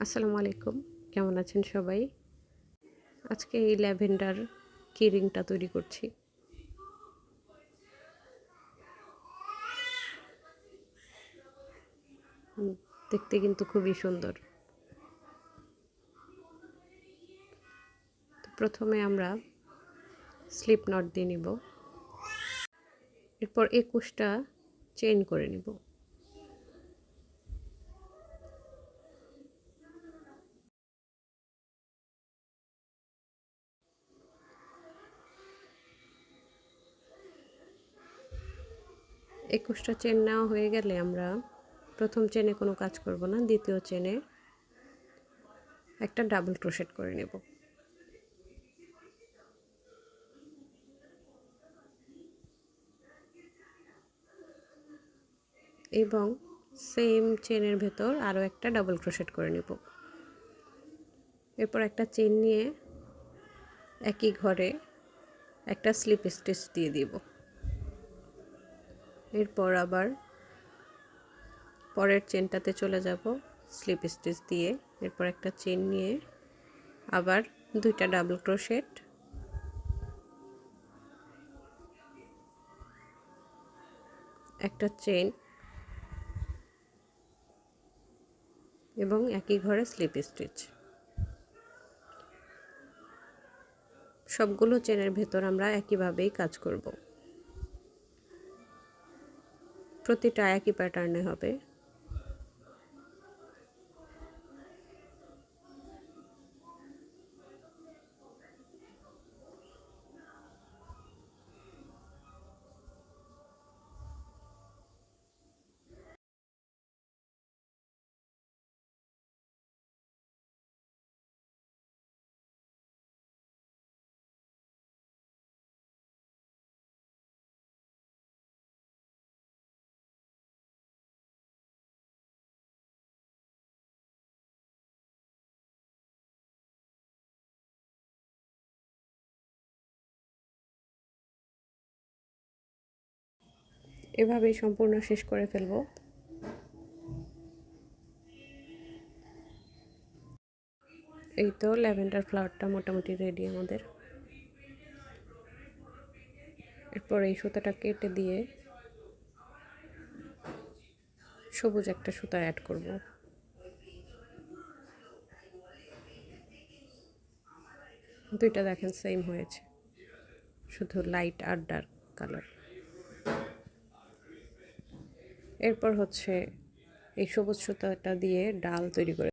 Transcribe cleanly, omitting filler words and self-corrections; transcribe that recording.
আসসালামু আলাইকুম, কেমন আছেন সবাই? আজকে এই ল্যাভেন্ডার কি রিংটা তৈরি করছি। দেখতে কিন্তু খুবই সুন্দর। প্রথমে আমরা স্লিপ নট দিয়ে নিব, এরপর 21টা চেইন করে নিব। একুশটা চেন নেওয়া হয়ে গেলে আমরা প্রথম চেনে কোনো কাজ করব না, দ্বিতীয় চেনে একটা ডাবল ক্রোশেট করে নেব। এবং সেম চেনের ভেতর আরও একটা ডাবল ক্রোশেট করে নেব। এরপর একটা চেন নিয়ে একই ঘরে একটা স্লিপ স্টিচ দিয়ে দিব। এরপর আবার পরের চেনটাতে চলে যাব স্লিপ স্টিচ দিয়ে। এরপর একটা চেন নিয়ে আবার দুইটা ডাবল ক্রোশেট, একটা চেন এবং একই ঘরে স্লিপ স্টিচ। সবগুলো চেনের ভেতর আমরা একইভাবেই কাজ করব। প্রতিটা একই প্যাটার্নে হবে। এভাবেই সম্পূর্ণ শেষ করে ফেলব। এই তো ল্যাভেন্ডার ফ্লাওয়ারটা মোটামুটি রেডি আমাদের। এরপর এই সুতাটা কেটে দিয়ে সবুজ একটা সুতা অ্যাড করব। দুইটা দেখেন সেম হয়েছে, শুধু লাইট আর ডার্ক কালার। এরপর হচ্ছে এই সবুজ সুতাটা দিয়ে ডাল তৈরি করে